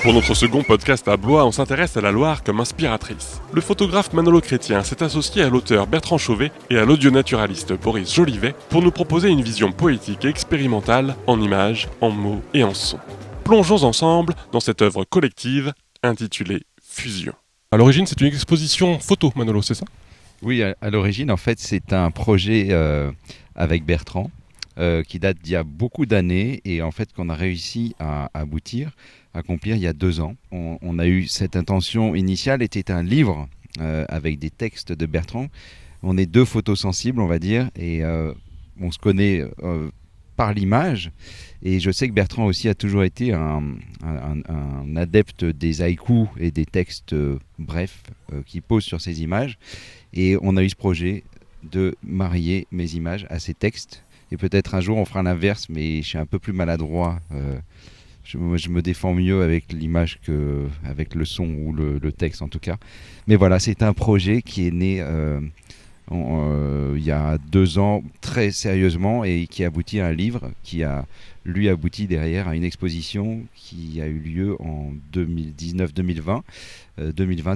Pour notre second podcast à Blois, on s'intéresse à la Loire comme inspiratrice. Le photographe Manolo Chrétien s'est associé à l'auteur Bertrand Chauvet et à l'audionaturaliste Boris Jolivet pour nous proposer une vision poétique et expérimentale en images, en mots et en sons. Plongeons ensemble dans cette œuvre collective intitulée Fusion. À l'origine, c'est une exposition photo, Manolo, c'est ça ? Oui, à l'origine, en fait, c'est un projet avec Bertrand qui date d'il y a beaucoup d'années et en fait qu'on a réussi à accomplir il y a 2 ans. On a eu cette intention initiale, était un livre avec des textes de Bertrand. On est 2 photosensibles, on va dire, et on se connaît par l'image. Et je sais que Bertrand aussi a toujours été un adepte des haïkus et des textes brefs qu'il pose sur ses images. Et on a eu ce projet de marier mes images à ces textes. Et peut-être un jour on fera l'inverse, mais je suis un peu plus maladroit. Je me défends mieux avec l'image qu'avec le son ou le texte en tout cas. Mais voilà, c'est un projet qui est né il y a 2 ans très sérieusement et qui aboutit à un livre qui a lui abouti derrière à une exposition qui a eu lieu en 2019-2020,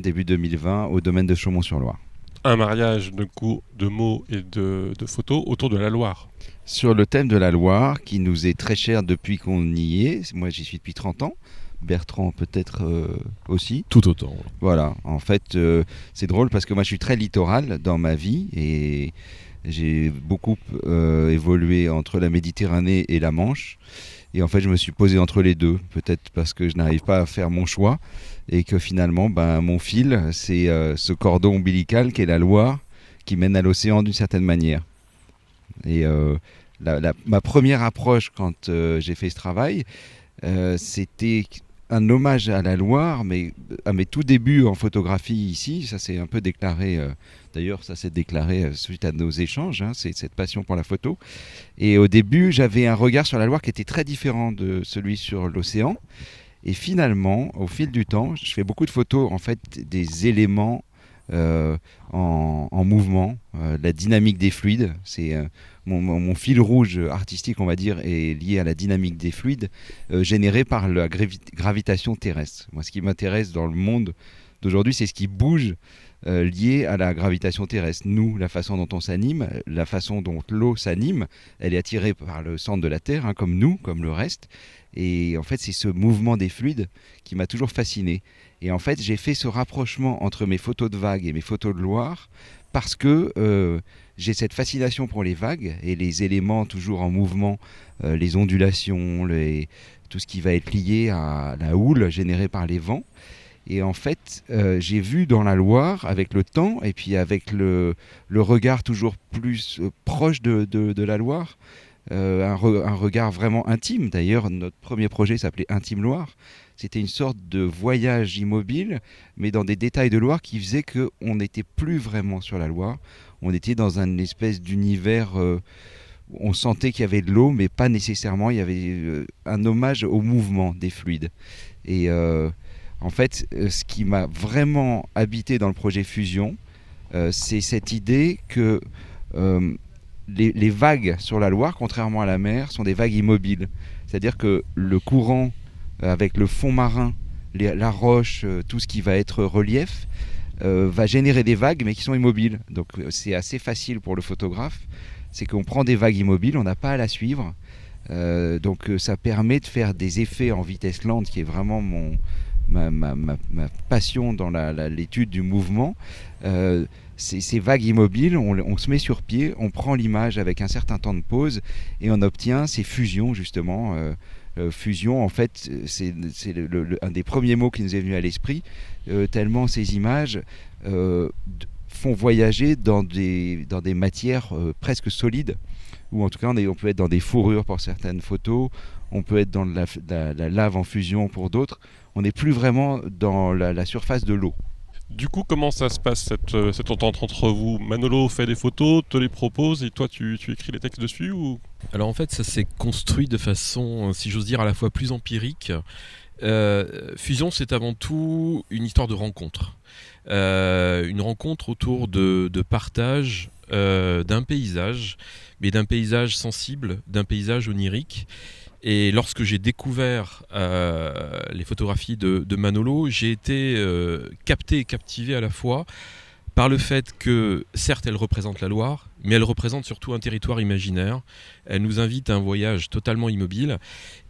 début 2020 au domaine de Chaumont-sur-Loire. Un mariage de mots et de photos autour de la Loire. Sur le thème de la Loire, qui nous est très cher depuis qu'on y est. Moi, j'y suis depuis 30 ans. Bertrand, peut-être aussi. Tout autant. Voilà. En fait, c'est drôle parce que moi, je suis très littoral dans ma vie et j'ai beaucoup évolué entre la Méditerranée et la Manche. Et en fait, je me suis posé entre les deux. Peut-être parce que je n'arrive pas à faire mon choix et que finalement, mon fil, c'est ce cordon ombilical qu'est la Loire qui mène à l'océan d'une certaine manière. Et ma première approche quand j'ai fait ce travail, c'était un hommage à la Loire, mais à mes tout débuts en photographie ici. Ça s'est un peu déclaré, d'ailleurs ça s'est déclaré suite à nos échanges, c'est cette passion pour la photo. Et au début, j'avais un regard sur la Loire qui était très différent de celui sur l'océan. Et finalement, au fil du temps, je fais beaucoup de photos, en fait, des éléments en mouvement, la dynamique des fluides. C'est mon fil rouge artistique, on va dire, est lié à la dynamique des fluides générée par la gravitation terrestre. Moi, ce qui m'intéresse dans le monde d'aujourd'hui, c'est ce qui bouge lié à la gravitation terrestre. Nous, la façon dont on s'anime, la façon dont l'eau s'anime, elle est attirée par le centre de la Terre, comme nous, comme le reste. Et en fait, c'est ce mouvement des fluides qui m'a toujours fasciné. Et en fait, j'ai fait ce rapprochement entre mes photos de vagues et mes photos de Loire parce que j'ai cette fascination pour les vagues et les éléments toujours en mouvement, les ondulations, tout ce qui va être lié à la houle générée par les vents. Et en fait, j'ai vu dans la Loire, avec le temps et puis avec le regard toujours plus proche de la Loire, un regard vraiment intime. D'ailleurs, notre premier projet s'appelait Intime Loire. C'était une sorte de voyage immobile, mais dans des détails de Loire qui faisaient qu'on n'était plus vraiment sur la Loire. On était dans une espèce d'univers où on sentait qu'il y avait de l'eau, mais pas nécessairement. Il y avait un hommage au mouvement des fluides. Et en fait, ce qui m'a vraiment habité dans le projet Fusion, c'est cette idée que les vagues sur la Loire, contrairement à la mer, sont des vagues immobiles. C'est-à-dire que le courant, avec le fond marin, la roche, tout ce qui va être relief, va générer des vagues, mais qui sont immobiles. Donc c'est assez facile pour le photographe. C'est qu'on prend des vagues immobiles, on n'a pas à la suivre. Donc ça permet de faire des effets en vitesse lente, qui est vraiment ma passion dans l'étude du mouvement. Ces vagues immobiles, on se met sur pied, on prend l'image avec un certain temps de pause et on obtient ces fusions justement. Fusion, en fait, c'est un des premiers mots qui nous est venu à l'esprit, tellement ces images font voyager dans des matières presque solides, ou en tout cas on peut être dans des fourrures pour certaines photos, on peut être dans la lave en fusion pour d'autres. On n'est plus vraiment dans la surface de l'eau. Du coup, comment ça se passe cette entente entre vous ? Manolo fait des photos, te les propose et toi tu écris les textes dessus ou... Alors en fait, ça s'est construit de façon, si j'ose dire, à la fois plus empirique. Fusion, c'est avant tout une histoire de rencontre. Une rencontre autour de partage d'un paysage, mais d'un paysage sensible, d'un paysage onirique. Et lorsque j'ai découvert les photographies de Manolo, j'ai été capté et captivé à la fois par le fait que, certes, elle représente la Loire, mais elle représente surtout un territoire imaginaire. Elle nous invite à un voyage totalement immobile,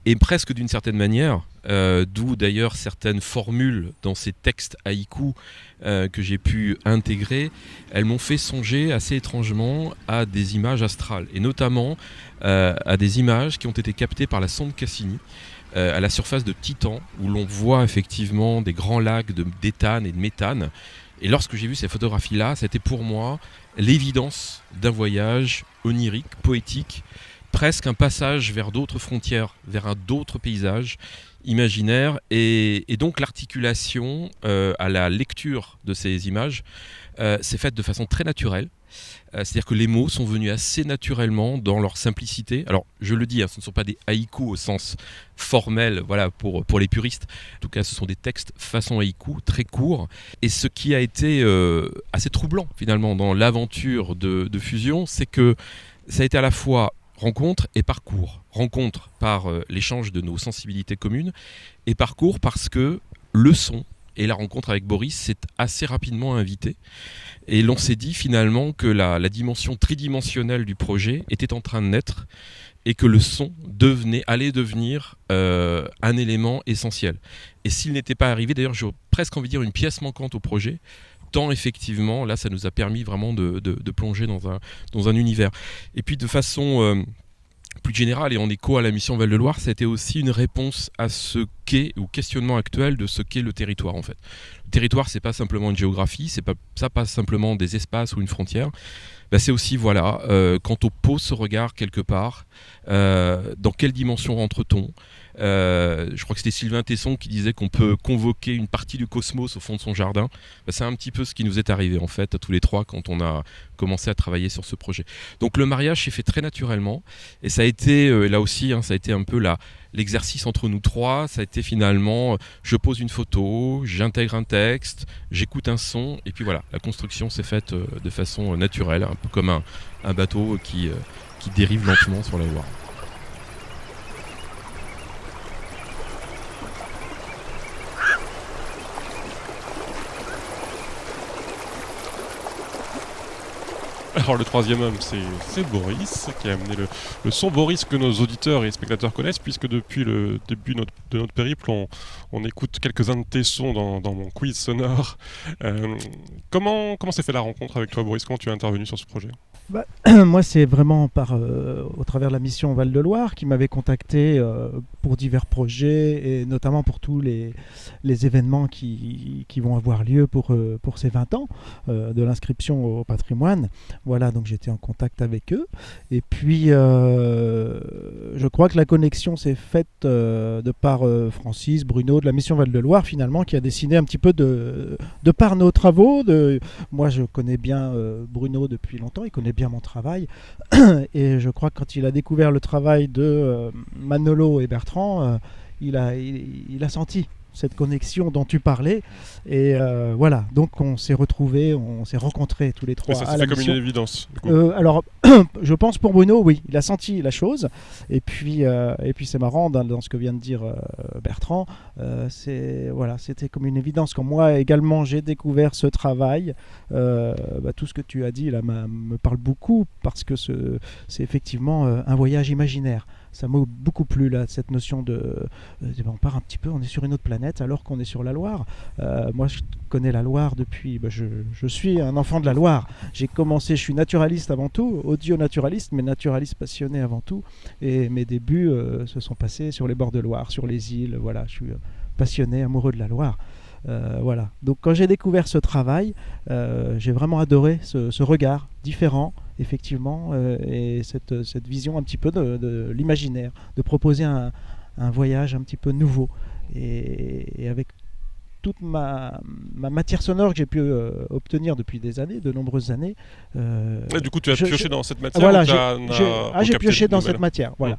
et presque d'une certaine manière, d'où d'ailleurs certaines formules dans ces textes haïkus que j'ai pu intégrer, elles m'ont fait songer assez étrangement à des images astrales, et notamment à des images qui ont été captées par la sonde Cassini, à la surface de Titan, où l'on voit effectivement des grands lacs d'éthane et de méthane. Et lorsque j'ai vu ces photographies-là, c'était pour moi l'évidence d'un voyage onirique, poétique, presque un passage vers d'autres frontières, vers d'autres paysages imaginaires. Et donc l'articulation à la lecture de ces images s'est faite de façon très naturelle. C'est-à-dire que les mots sont venus assez naturellement dans leur simplicité. Alors, je le dis, ce ne sont pas des haïkus au sens formel, voilà, pour les puristes. En tout cas, ce sont des textes façon haïku, très courts. Et ce qui a été assez troublant, finalement, dans l'aventure de Fusion, c'est que ça a été à la fois rencontre et parcours. Rencontre par l'échange de nos sensibilités communes, et parcours parce que le son et la rencontre avec Boris s'est assez rapidement invitée. Et l'on s'est dit finalement que la dimension tridimensionnelle du projet était en train de naître et que le son allait devenir un élément essentiel. Et s'il n'était pas arrivé, d'ailleurs j'ai presque envie de dire une pièce manquante au projet, tant effectivement là ça nous a permis vraiment de plonger dans un univers. Et puis de façon plus générale et en écho à la mission Val-de-Loire, ça a été aussi une réponse à ce qu'est, au questionnement actuel de ce qu'est le territoire en fait. Le territoire, c'est pas simplement une géographie, c'est pas simplement des espaces ou une frontière. C'est aussi quand on pose ce regard quelque part, dans quelle dimension rentre-t-on ? Je crois que c'était Sylvain Tesson qui disait qu'on peut convoquer une partie du cosmos au fond de son jardin. C'est un petit peu ce qui nous est arrivé en fait à tous les trois quand on a commencé à travailler sur ce projet. Donc le mariage s'est fait très naturellement et ça a été là aussi ça a été un peu l'exercice entre nous trois. Ça a été finalement je pose une photo, j'intègre un texte, j'écoute un son et puis voilà, la construction s'est faite de façon naturelle, un peu comme un bateau qui dérive lentement sur la Loire. Alors le troisième homme, c'est Boris, qui a amené le son Boris que nos auditeurs et spectateurs connaissent, puisque depuis le début de notre périple, on écoute quelques-uns de tes sons dans mon quiz sonore. Comment s'est fait la rencontre avec toi, Boris ? Comment tu es intervenu sur ce projet ? Moi, c'est vraiment au travers de la mission Val-de-Loire qui m'avait contacté pour divers projets et notamment pour tous les événements qui vont avoir lieu pour ces 20 ans de l'inscription au patrimoine. Voilà, donc j'étais en contact avec eux. Et puis, je crois que la connexion s'est faite de par Francis, Bruno de la mission Val-de-Loire finalement, qui a dessiné un petit peu de par nos travaux. Moi, je connais bien Bruno depuis longtemps, il connaît bien mon travail et je crois que quand il a découvert le travail de Manolo et Bertrand, il a senti cette connexion dont tu parlais et voilà, donc on s'est retrouvés, on s'est rencontrés tous les trois. Mais ça s'est fait comme une évidence du coup. Alors je pense pour Bruno, oui, il a senti la chose et puis c'est marrant dans ce que vient de dire Bertrand, c'était comme une évidence. Quand moi également j'ai découvert ce travail, tout ce que tu as dit là me parle beaucoup parce que c'est effectivement un voyage imaginaire. Ça m'a beaucoup plu là, cette notion on part un petit peu, on est sur une autre planète alors qu'on est sur la Loire. Moi je connais la Loire depuis, je suis un enfant de la Loire. J'ai commencé, je suis naturaliste avant tout, audio-naturaliste, mais naturaliste passionné avant tout. Et mes débuts se sont passés sur les bords de Loire, sur les îles. Voilà, je suis passionné, amoureux de la Loire. Voilà. Donc quand j'ai découvert ce travail, j'ai vraiment adoré ce regard différent, effectivement, et cette vision un petit peu de l'imaginaire, de proposer un voyage un petit peu nouveau. Et avec toute ma matière sonore que j'ai pu obtenir depuis de nombreuses années. Du coup, tu as pioché dans cette matière. Voilà, j'ai pioché dans cette matière. Voilà.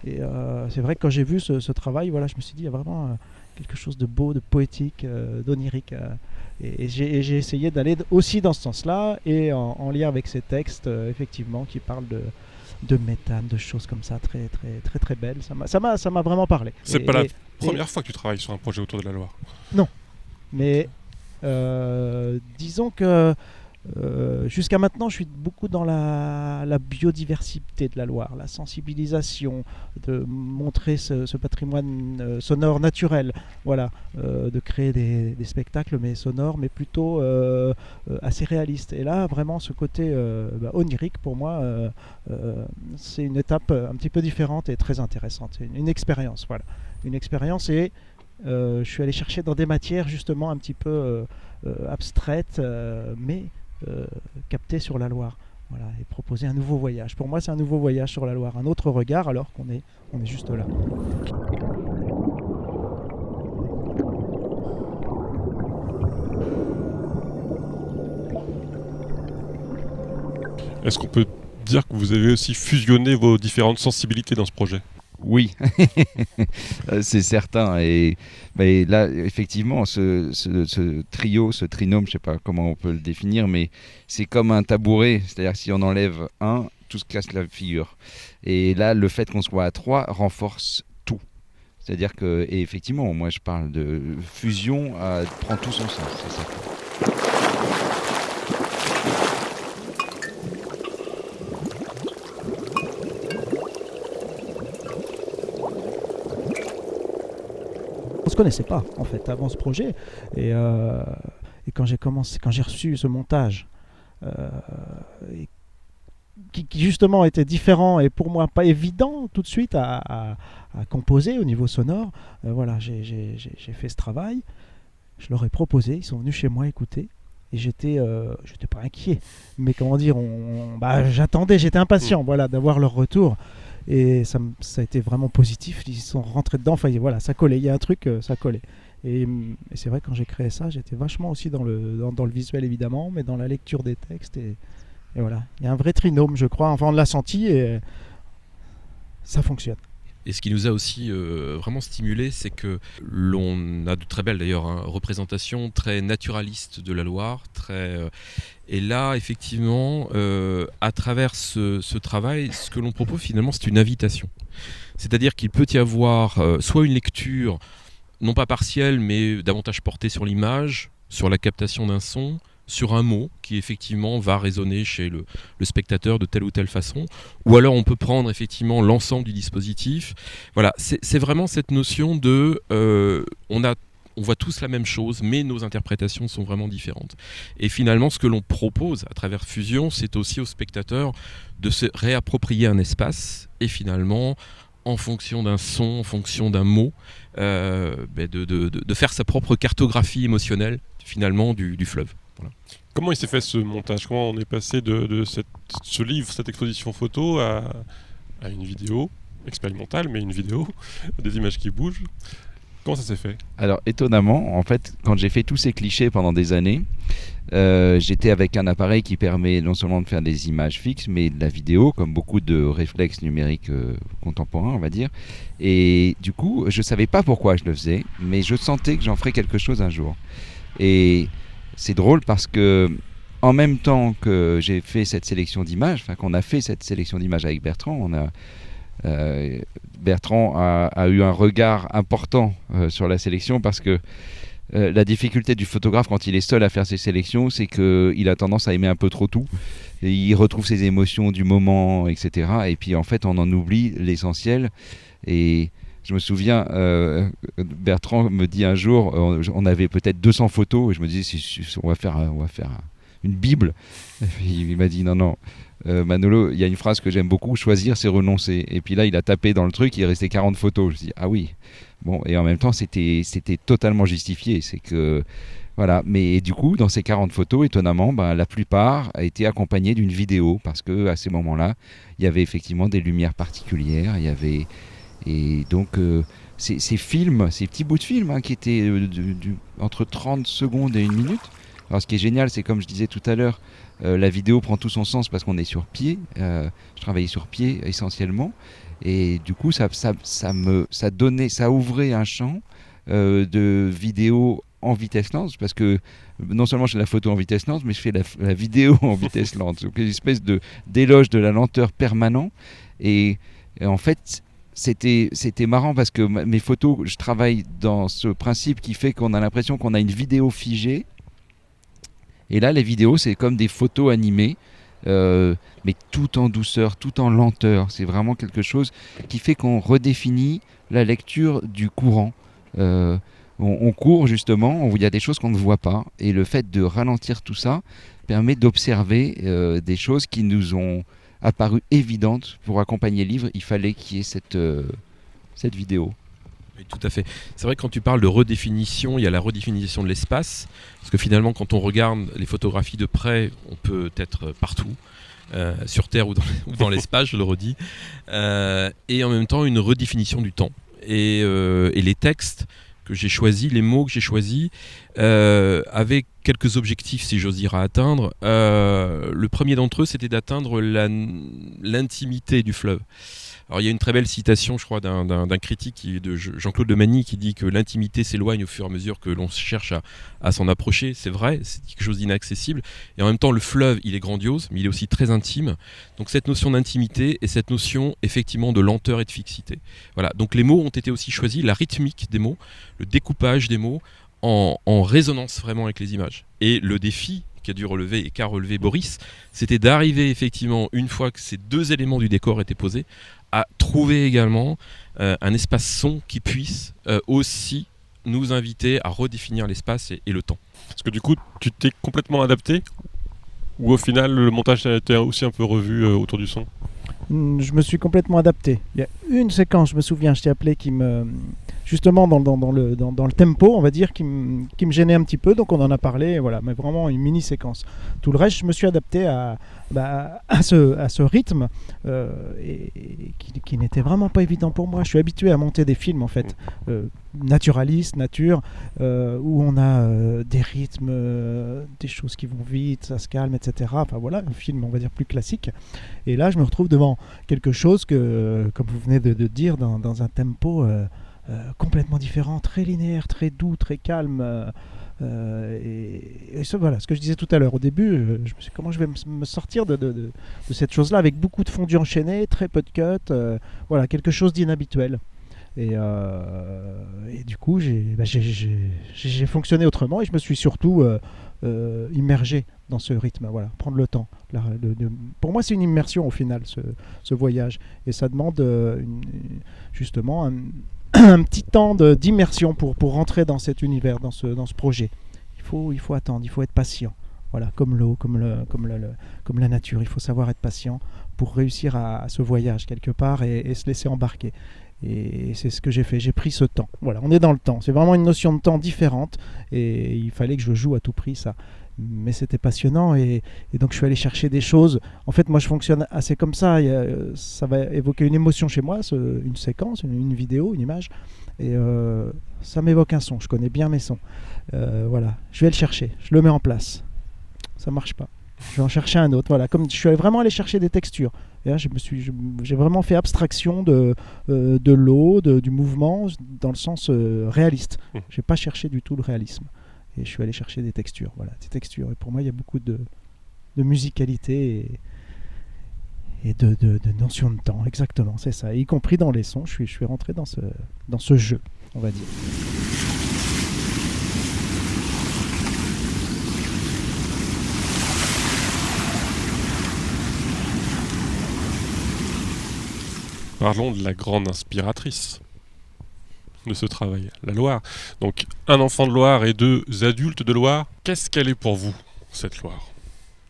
Et c'est vrai que quand j'ai vu ce travail, voilà, je me suis dit, il y a vraiment quelque chose de beau, de poétique, d'onirique. Et j'ai essayé d'aller aussi dans ce sens-là et en lien avec ces textes, effectivement, qui parlent de méthane, de choses comme ça, très très très très belles. Ça m'a vraiment parlé. C'est pas la première fois que tu travailles sur un projet autour de la Loire. Non, mais disons que jusqu'à maintenant, je suis beaucoup dans la biodiversité de la Loire, la sensibilisation, de montrer ce patrimoine sonore naturel, voilà, de créer des spectacles mais sonores, mais plutôt assez réalistes. Et là, vraiment, ce côté onirique, pour moi, c'est une étape un petit peu différente et très intéressante. C'est une expérience, voilà. Une expérience et je suis allé chercher dans des matières justement un petit peu abstraites, mais captées sur la Loire. Voilà, et proposer un nouveau voyage. Pour moi, c'est un nouveau voyage sur la Loire, un autre regard alors qu'on est juste là. Est-ce qu'on peut dire que vous avez aussi fusionné vos différentes sensibilités dans ce projet ? Oui, c'est certain. Et là, effectivement, ce trio, ce trinôme, je ne sais pas comment on peut le définir, mais c'est comme un tabouret. C'est-à-dire que si on enlève un, tout se casse la figure. Et là, le fait qu'on soit à 3 renforce tout. C'est-à-dire que, et effectivement, moi je parle de fusion, prend tout son sens. C'est ça. On se connaissait pas en fait avant ce projet et quand j'ai reçu ce montage qui justement était différent et pour moi pas évident tout de suite à composer au niveau sonore, voilà, j'ai fait ce travail, je leur ai proposé, ils sont venus chez moi écouter. Et j'étais pas inquiet, mais comment dire, j'attendais, j'étais impatient, voilà, d'avoir leur retour. Et ça a été vraiment positif. Ils sont rentrés dedans. Enfin, voilà, ça collait. Il y a un truc, ça collait. Et c'est vrai, quand j'ai créé ça, j'étais vachement aussi dans le visuel, évidemment, mais dans la lecture des textes. Et voilà. Il y a un vrai trinôme, je crois. Enfin, on l'a senti et ça fonctionne. Et ce qui nous a aussi vraiment stimulé, c'est que l'on a de très belles d'ailleurs représentations très naturalistes de la Loire, et là effectivement à travers ce travail, ce que l'on propose finalement, c'est une invitation. C'est-à-dire qu'il peut y avoir soit une lecture non pas partielle, mais davantage portée sur l'image, sur la captation d'un son, sur un mot qui effectivement va résonner chez le spectateur de telle ou telle façon, ou alors on peut prendre effectivement l'ensemble du dispositif. Voilà, c'est vraiment cette notion de on voit tous la même chose, mais nos interprétations sont vraiment différentes. Et finalement, ce que l'on propose à travers Fusion, c'est aussi au spectateur de se réapproprier un espace et finalement, en fonction d'un son, en fonction d'un mot, de faire sa propre cartographie émotionnelle finalement du fleuve. Voilà. Comment il s'est fait ce montage ? Comment on est passé de ce livre, cette exposition photo à une vidéo expérimentale, mais une vidéo, des images qui bougent ? Comment ça s'est fait ? Alors étonnamment, en fait, quand j'ai fait tous ces clichés pendant des années, j'étais avec un appareil qui permet non seulement de faire des images fixes, mais de la vidéo, comme beaucoup de réflexes numériques contemporains, on va dire. Et du coup, je ne savais pas pourquoi je le faisais, mais je sentais que j'en ferais quelque chose un jour. Et c'est drôle parce que en même temps que j'ai fait cette sélection d'images, enfin qu'on a fait cette sélection d'images avec Bertrand, Bertrand a eu un regard important sur la sélection parce que la difficulté du photographe quand il est seul à faire ses sélections, c'est qu'il a tendance à aimer un peu trop tout. Et il retrouve ses émotions du moment, etc. Et puis en fait, on en oublie l'essentiel. Et je me souviens, Bertrand me dit un jour, on avait peut-être 200 photos, et je me disais, on va faire une bible. Et puis, il m'a dit, non, Manolo, il y a une phrase que j'aime beaucoup, choisir c'est renoncer. Et puis là, il a tapé dans le truc, il est resté 40 photos. Je dis, ah oui. Bon, et en même temps, c'était totalement justifié. C'est que, voilà. Mais du coup, dans ces 40 photos, étonnamment, la plupart a été accompagnée d'une vidéo, parce qu'à ces moments-là, il y avait effectivement des lumières particulières, il y avait... Et donc, ces petits bouts de films qui étaient entre 30 secondes et 1 minute. Alors, ce qui est génial, c'est comme je disais tout à l'heure, la vidéo prend tout son sens parce qu'on est sur pied. Je travaillais sur pied essentiellement. Et du coup, ça ouvrait un champ de vidéo en vitesse lente parce que non seulement je fais la photo en vitesse lente, mais je fais la vidéo en vitesse lente. Donc une espèce d'éloge de la lenteur permanent. Et en fait, c'était marrant parce que mes photos, je travaille dans ce principe qui fait qu'on a l'impression qu'on a une vidéo figée. Et là, les vidéos, c'est comme des photos animées, mais tout en douceur, tout en lenteur. C'est vraiment quelque chose qui fait qu'on redéfinit la lecture du courant. On court justement, il y a des choses qu'on ne voit pas. Et le fait de ralentir tout ça permet d'observer des choses qui nous ont apparu évidentes. Pour accompagner le livre, il fallait qu'il y ait cette vidéo. Oui, tout à fait. C'est vrai que quand tu parles de redéfinition, il y a la redéfinition de l'espace, parce que finalement, quand on regarde les photographies de près, on peut être partout, sur Terre ou dans l'espace, je le redis, et en même temps une redéfinition du temps. Et les textes que j'ai choisis, les mots que j'ai choisis, avec quelques objectifs, si j'ose dire, à atteindre. Le premier d'entre eux, c'était d'atteindre l'intimité du fleuve. Alors il y a une très belle citation, je crois, d'un critique de Jean-Claude Demagny qui dit que l'intimité s'éloigne au fur et à mesure que l'on cherche à s'en approcher. C'est vrai, c'est quelque chose d'inaccessible. Et en même temps, le fleuve, il est grandiose, mais il est aussi très intime. Donc cette notion d'intimité et cette notion effectivement de lenteur et de fixité. Voilà. Donc les mots ont été aussi choisis, la rythmique des mots, le découpage des mots en résonance vraiment avec les images. Et le défi qu'a relevé Boris, c'était d'arriver effectivement, une fois que ces deux éléments du décor étaient posés, à trouver également un espace son qui puisse aussi nous inviter à redéfinir l'espace et le temps. Parce que du coup, tu t'es complètement adapté, ou au final le montage a été aussi un peu revu autour du son? Je me suis complètement adapté. Il y a une séquence, je me souviens, je t'ai appelé, qui me... Justement dans le tempo, on va dire, qui me gênait un petit peu, donc on en a parlé, voilà, mais vraiment une mini-séquence. Tout le reste, je me suis adapté à ce rythme qui n'était vraiment pas évident pour moi. Je suis habitué à monter des films, en fait, naturalistes, nature, où on a des rythmes, des choses qui vont vite, ça se calme, etc. Enfin voilà, un film, on va dire, plus classique. Et là, je me retrouve devant quelque chose que, comme vous venez de dire, dans un tempo... complètement différent, très linéaire, très doux, très calme. Et ça, voilà, ce que je disais tout à l'heure au début, je me suis dit comment je vais me sortir de cette chose-là avec beaucoup de fondus enchaînés, très peu de cuts, voilà, quelque chose d'inhabituel. Et du coup, j'ai fonctionné autrement et je me suis surtout immergé dans ce rythme. Voilà, prendre le temps. Pour moi, c'est une immersion au final, ce voyage. Et ça demande justement un petit temps d'immersion pour rentrer dans cet univers, dans ce projet. Il faut attendre, il faut être patient. Voilà, comme l'eau, comme la nature. Il faut savoir être patient pour réussir à ce voyage quelque part et se laisser embarquer. Et c'est ce que j'ai fait, j'ai pris ce temps. Voilà, on est dans le temps. C'est vraiment une notion de temps différente et il fallait que je joue à tout prix ça. Mais c'était passionnant et donc je suis allé chercher des choses. En fait, moi je fonctionne assez comme ça. Ça va évoquer une émotion chez moi, une séquence, une vidéo, une image. Et ça m'évoque un son. Je connais bien mes sons. Voilà, je vais le chercher, je le mets en place. Ça marche pas. Je vais en chercher un autre. Voilà, comme je suis vraiment allé chercher des textures. Et là, j'ai vraiment fait abstraction de l'eau, du mouvement, dans le sens réaliste. J'ai pas cherché du tout le réalisme. Et je suis allé chercher des textures. Voilà, des textures. Et pour moi, il y a beaucoup de musicalité et de notion de temps. Exactement, c'est ça. Y compris dans les sons, je suis rentré dans ce jeu, on va dire. Parlons de la grande inspiratrice de ce travail, la Loire. Donc, un enfant de Loire et deux adultes de Loire. Qu'est-ce qu'elle est pour vous, cette Loire ?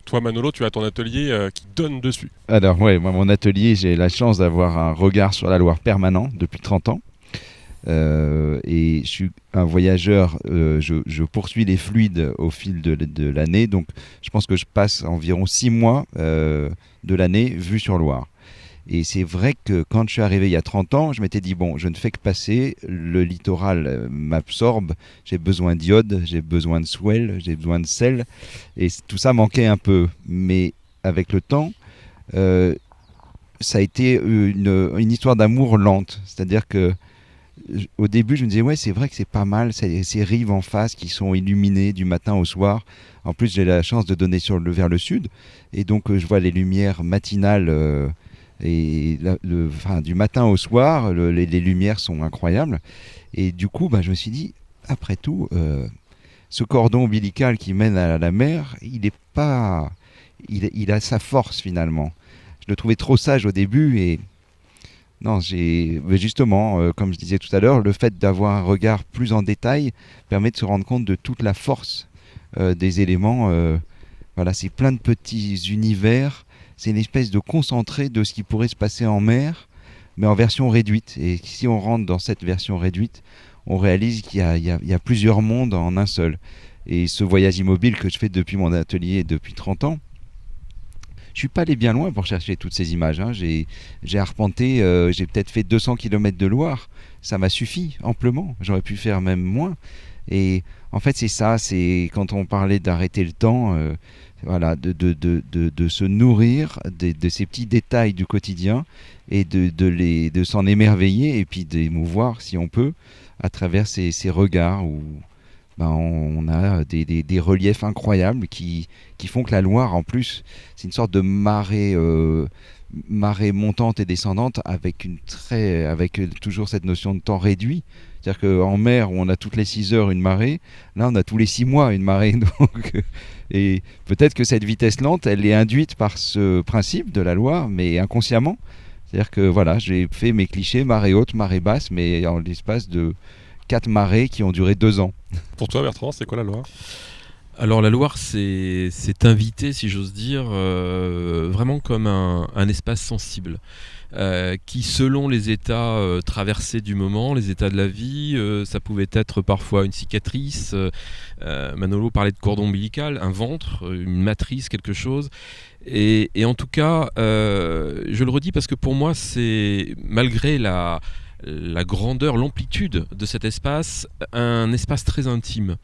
Toi, Manolo, tu as ton atelier qui donne dessus. Alors, ouais, moi, mon atelier, j'ai la chance d'avoir un regard sur la Loire permanent depuis 30 ans. Et je suis un voyageur, je poursuis les fluides au fil de l'année. Donc, je pense que je passe environ 6 mois de l'année vue sur Loire. Et c'est vrai que quand je suis arrivé il y a 30 ans, je m'étais dit, bon, je ne fais que passer, le littoral m'absorbe, j'ai besoin d'iode, j'ai besoin de swell, j'ai besoin de sel, et tout ça manquait un peu. Mais avec le temps, ça a été une histoire d'amour lente, c'est-à-dire que au début, je me disais, ouais, c'est vrai que c'est pas mal, ces rives en face qui sont illuminées du matin au soir. En plus, j'ai la chance de donner vers le sud, et donc je vois les lumières matinales, du matin au soir, les lumières sont incroyables. Et du coup, je me suis dit, après tout, ce cordon ombilical qui mène à la mer, il a sa force finalement. Je le trouvais trop sage au début et non, mais justement, comme je disais tout à l'heure, le fait d'avoir un regard plus en détail permet de se rendre compte de toute la force des éléments. Voilà, c'est plein de petits univers. C'est une espèce de concentré de ce qui pourrait se passer en mer, mais en version réduite. Et si on rentre dans cette version réduite, on réalise qu'il y a plusieurs mondes en un seul. Et ce voyage immobile que je fais depuis mon atelier depuis 30 ans, je suis pas allé bien loin pour chercher toutes ces images. J'ai arpenté, j'ai peut-être fait 200 km de Loire. Ça m'a suffi amplement. J'aurais pu faire même moins. Et en fait, c'est ça. C'est quand on parlait d'arrêter le temps, voilà, de se nourrir de ces petits détails du quotidien et de s'en émerveiller et puis d'émouvoir, si on peut, à travers ces regards où on a des reliefs incroyables qui font que la Loire, en plus, c'est une sorte de marée montante et descendante avec toujours cette notion de temps réduit. C'est-à-dire qu'en mer, où on a toutes les 6 heures une marée, là, on a tous les 6 mois une marée. Et peut-être que cette vitesse lente, elle est induite par ce principe de la Loire, mais inconsciemment. C'est-à-dire que voilà, j'ai fait mes clichés, marée haute, marée basse, mais en l'espace de 4 marées qui ont duré 2 ans. Pour toi, Bertrand, c'est quoi la Loire ? Alors la Loire, c'est invité, si j'ose dire, vraiment comme un espace sensible. Qui, selon les états traversés du moment, les états de la vie, ça pouvait être parfois une cicatrice. Manolo parlait de cordon ombilical, un ventre, une matrice, quelque chose. Et en tout cas, je le redis parce que pour moi, c'est, malgré la grandeur, l'amplitude de cet espace, un espace très intime.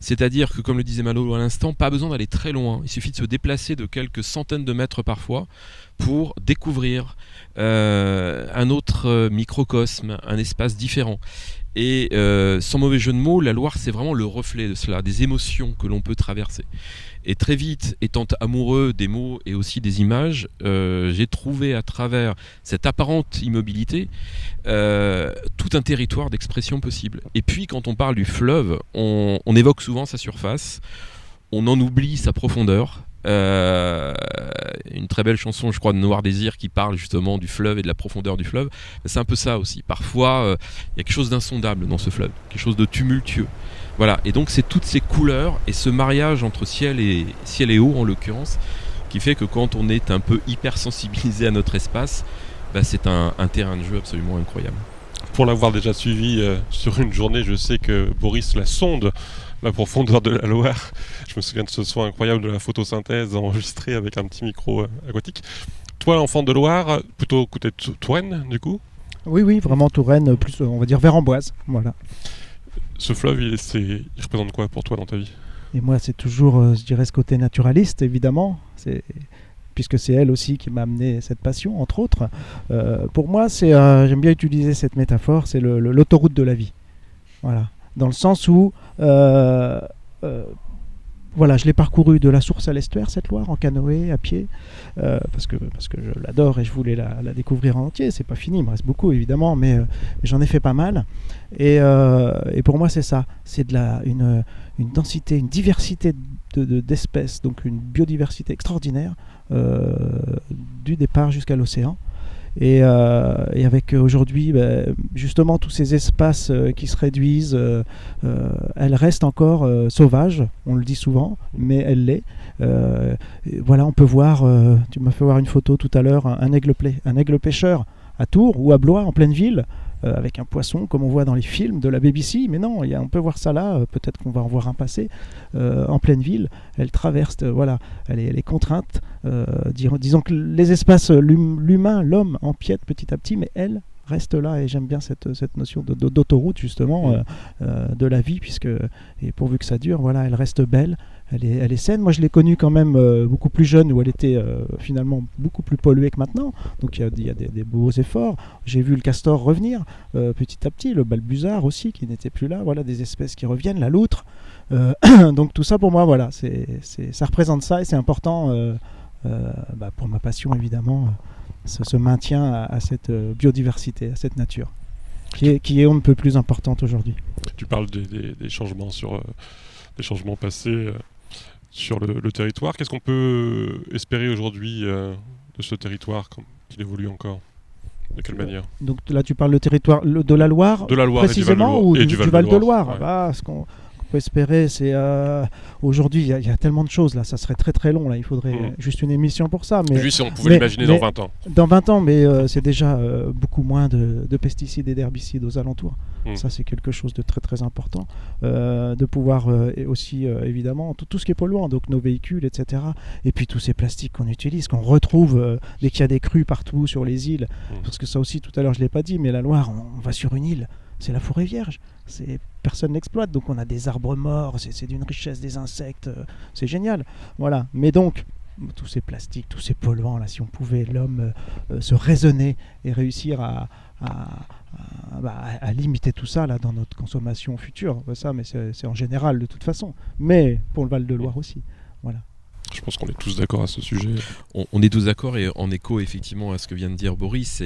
C'est-à-dire que, comme le disait Manolo à l'instant, pas besoin d'aller très loin. Il suffit de se déplacer de quelques centaines de mètres parfois pour découvrir un autre microcosme, un espace différent. Et sans mauvais jeu de mots, la Loire, c'est vraiment le reflet de cela, des émotions que l'on peut traverser. Et très vite, étant amoureux des mots et aussi des images, j'ai trouvé à travers cette apparente immobilité tout un territoire d'expression possible. Et puis, quand on parle du fleuve, on évoque souvent sa surface, on en oublie sa profondeur. Une très belle chanson, je crois, de Noir Désir qui parle justement du fleuve et de la profondeur du fleuve. C'est un peu ça aussi. Parfois, il y a quelque chose d'insondable dans ce fleuve, quelque chose de tumultueux. Voilà, et donc c'est toutes ces couleurs et ce mariage entre ciel et eau en l'occurrence qui fait que quand on est un peu hypersensibilisé à notre espace, c'est un terrain de jeu absolument incroyable. Pour l'avoir déjà suivi sur une journée, je sais que Boris la sonde la profondeur de la Loire. Je me souviens de ce soin incroyable de la photosynthèse enregistrée avec un petit micro aquatique. Toi, enfant de Loire, plutôt côté Touraine du coup ? Oui, vraiment Touraine, plus on va dire vers Amboise, voilà. Ce fleuve, il représente quoi pour toi dans ta vie ? Et moi, c'est toujours, je dirais, ce côté naturaliste, évidemment. Puisque c'est elle aussi qui m'a amené cette passion, entre autres. Pour moi, j'aime bien utiliser cette métaphore, c'est l'autoroute de la vie. Voilà. Dans le sens où, voilà, je l'ai parcouru de la source à l'estuaire, cette Loire, en canoë, à pied, parce que je l'adore et je voulais la découvrir en entier. C'est pas fini, il me reste beaucoup, évidemment, mais j'en ai fait pas mal. Et pour moi, c'est ça. C'est une densité, une diversité d'espèces, donc une biodiversité extraordinaire, du départ jusqu'à l'océan. Et avec aujourd'hui justement tous ces espaces qui se réduisent, elle reste encore sauvage, on le dit souvent, mais elle l'est. Voilà, on peut voir, tu m'as fait voir une photo tout à l'heure, un aigle pêcheur à Tours ou à Blois en pleine ville, avec un poisson comme on voit dans les films de la BBC, mais non, on peut voir ça là, peut-être qu'on va en voir un passer en pleine ville. Elle traverse, voilà, elle est contrainte, disons que les espaces, l'humain, l'homme empiète petit à petit, mais elle reste là, et j'aime bien cette notion d'autoroute justement de la vie, puisque, et pourvu que ça dure, voilà, elle reste belle, elle est saine. Moi, je l'ai connue quand même beaucoup plus jeune, où elle était finalement beaucoup plus polluée que maintenant. Donc il y a des beaux efforts. J'ai vu le castor revenir petit à petit, le balbuzard aussi qui n'était plus là. Voilà, des espèces qui reviennent, la loutre. Donc tout ça pour moi, voilà, ça représente ça et c'est important pour ma passion évidemment, ce maintien à cette biodiversité, à cette nature qui est on ne peut plus importante aujourd'hui. Tu parles des changements des changements passés sur le territoire. Qu'est-ce qu'on peut espérer aujourd'hui de ce territoire qu'il évolue encore? De quelle manière? Donc là tu parles le territoire de la Loire, précisément, ou du Val de Loire. Ouais. Ce qu'on peut espérer, c'est aujourd'hui il y a tellement de choses là, ça serait très très long là, il faudrait juste une émission pour ça. Mais lui, si on pouvait l'imaginer dans 20 ans. Dans 20 ans, mais c'est déjà beaucoup moins de pesticides et d'herbicides aux alentours. Ça c'est quelque chose de très très important. De pouvoir et aussi évidemment tout ce qui est polluant, donc nos véhicules, etc. Et puis tous ces plastiques qu'on utilise, qu'on retrouve dès qu'il y a des crues partout sur les îles. Parce que ça aussi tout à l'heure je l'ai pas dit, mais la Loire, on va sur une île. C'est la forêt vierge, personne n'exploite, donc on a des arbres morts, c'est d'une richesse, des insectes, c'est génial. Voilà. Mais donc, tous ces plastiques, tous ces polluants, là, si on pouvait, l'homme, se raisonner et réussir à limiter tout ça là, dans notre consommation future, ça, mais c'est en général de toute façon, mais pour le Val de Loire aussi. Voilà. Je pense qu'on est tous d'accord à ce sujet. On est tous d'accord et en écho effectivement à ce que vient de dire Boris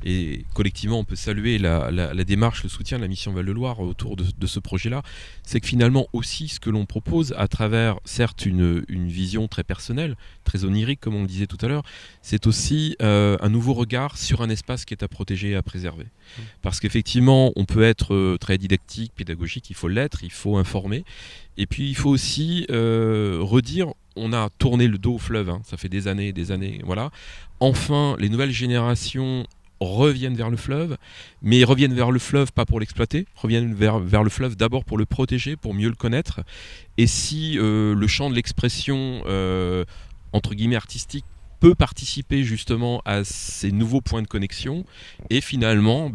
et collectivement on peut saluer la démarche, le soutien de la mission Val-de-Loire autour de ce projet-là. C'est que finalement aussi ce que l'on propose à travers certes une vision très personnelle, très onirique comme on le disait tout à l'heure, c'est aussi un nouveau regard sur un espace qui est à protéger et à préserver. Parce qu'effectivement on peut être très didactique, pédagogique, il faut l'être, il faut informer. Et puis il faut aussi redire, on a tourné le dos au fleuve, ça fait des années, voilà. Enfin, les nouvelles générations reviennent vers le fleuve, mais ils reviennent vers le fleuve pas pour l'exploiter, reviennent vers le fleuve d'abord pour le protéger, pour mieux le connaître. Et si le champ de l'expression, entre guillemets artistique, peut participer justement à ces nouveaux points de connexion et finalement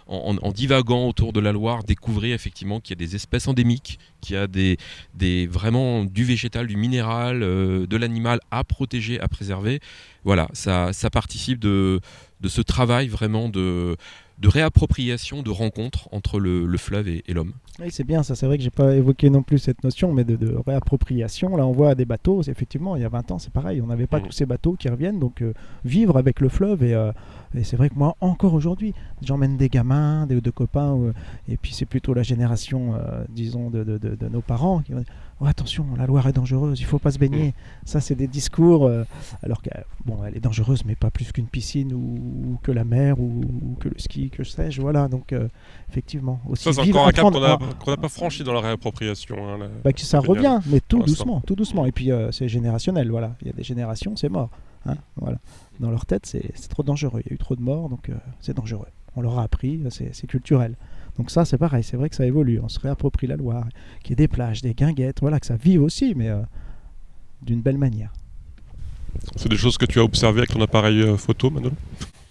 en divaguant autour de la Loire découvrir effectivement qu'il y a des espèces endémiques, qu'il y a vraiment du végétal, du minéral, de l'animal à protéger, à préserver. Voilà, ça participe de ce travail vraiment de réappropriation, de rencontre entre le fleuve et l'homme. Oui, c'est bien ça, c'est vrai que j'ai pas évoqué non plus cette notion, mais de réappropriation. Là, on voit des bateaux, effectivement, il y a 20 ans, c'est pareil, on n'avait pas tous ces bateaux qui reviennent, donc vivre avec le fleuve, et c'est vrai que moi, encore aujourd'hui, j'emmène des gamins, de copains, et puis c'est plutôt la génération, disons, de nos parents qui vont dire « Oh, attention, la Loire est dangereuse, il faut pas se baigner ». Ça, c'est des discours, alors qu'elle est dangereuse, mais pas plus qu'une piscine, ou que la mer, ou que le ski, que sais-je, voilà, donc effectivement. Aussi ça, c'est encore un cap qu'on n'a pas franchi dans la réappropriation. Que ça revient, mais tout doucement. Et puis c'est générationnel, voilà. Il y a des générations, c'est mort. Voilà. Dans leur tête, c'est trop dangereux. Il y a eu trop de morts, donc c'est dangereux. On leur a appris, c'est culturel. Donc ça, c'est pareil, c'est vrai que ça évolue. On se réapproprie la Loire, qu'il y ait des plages, des guinguettes, voilà, que ça vive aussi, mais d'une belle manière. C'est des choses que tu as observées avec ton appareil photo, Manolo ?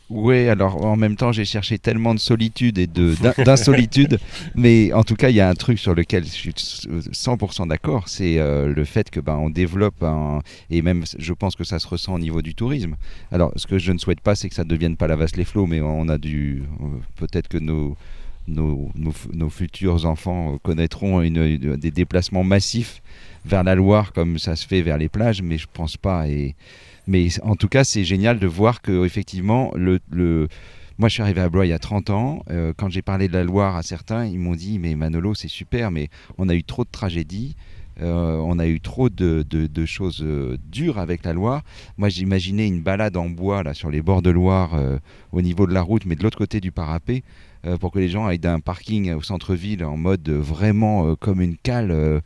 Oui, alors en même temps, j'ai cherché tellement de solitude et d'insolitude, mais en tout cas, il y a un truc sur lequel je suis 100% d'accord, c'est le fait que on développe et même je pense que ça se ressent au niveau du tourisme. Alors, ce que je ne souhaite pas, c'est que ça ne devienne pas la Vasse-les-Flots, mais on a peut-être que nos futurs enfants connaîtront des déplacements massifs vers la Loire comme ça se fait vers les plages, mais je pense pas. Mais en tout cas, c'est génial de voir que effectivement, moi je suis arrivé à Blois il y a 30 ans. Quand j'ai parlé de la Loire à certains, ils m'ont dit « Mais Manolo, c'est super, mais on a eu trop de tragédies. On a eu trop de choses dures avec la Loire. » Moi, j'imaginais une balade en bois là, sur les bords de Loire, au niveau de la route, mais de l'autre côté du parapet, pour que les gens aillent d'un parking au centre-ville en mode vraiment comme une cale,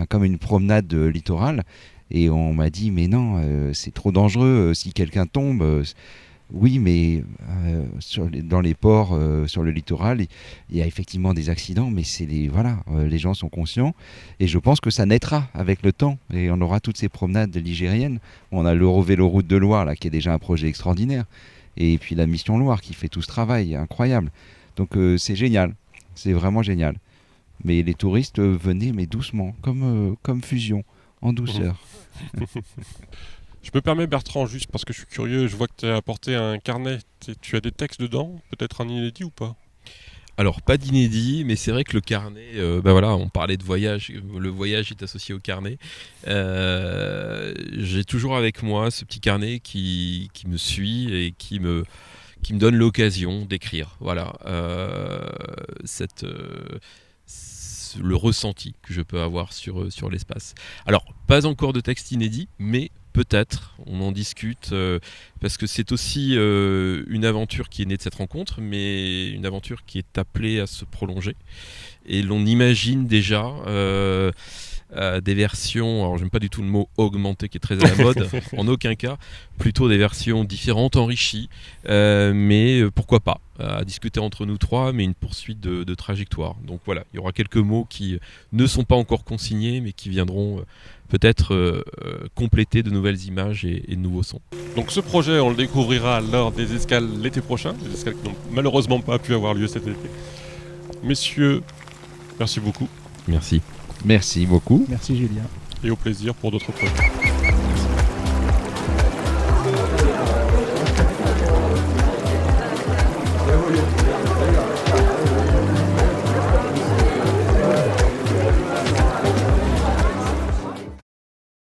comme une promenade littorale. Et on m'a dit, mais non, c'est trop dangereux, si quelqu'un tombe. Oui, mais dans les ports, sur le littoral, il y a effectivement des accidents, mais les gens sont conscients. Et je pense que ça naîtra avec le temps. Et on aura toutes ces promenades ligériennes. On a l'Eurovélo-Route de Loire, là, qui est déjà un projet extraordinaire. Et puis la Mission Loire, qui fait tout ce travail incroyable. Donc c'est génial. C'est vraiment génial. Mais les touristes venaient, mais doucement, comme fusion. en douceur. Je me permets Bertrand, juste parce que je suis curieux, je vois que tu as apporté un carnet. Tu as des textes dedans, peut-être un inédit ou pas? Alors, pas d'inédit, mais c'est vrai que le carnet, bah voilà, on parlait de voyage, le voyage est associé au carnet. J'ai toujours avec moi ce petit carnet qui me suit et qui me donne l'occasion d'écrire. Voilà, le ressenti que je peux avoir sur l'espace. Alors, pas encore de texte inédit, mais peut-être, on en discute, parce que c'est aussi une aventure qui est née de cette rencontre, mais une aventure qui est appelée à se prolonger. Et l'on imagine déjà des versions, alors j'aime pas du tout le mot augmenté qui est très à la mode, en aucun cas, plutôt des versions différentes, enrichies, mais pourquoi pas, à discuter entre nous trois, mais une poursuite de trajectoire. Donc voilà, il y aura quelques mots qui ne sont pas encore consignés, mais qui viendront peut-être compléter de nouvelles images et de nouveaux sons. Donc ce projet, on le découvrira lors des escales l'été prochain, des escales qui n'ont malheureusement pas pu avoir lieu cet été. Messieurs, merci beaucoup. Merci. Merci beaucoup. Merci Julien. Et au plaisir pour d'autres projets.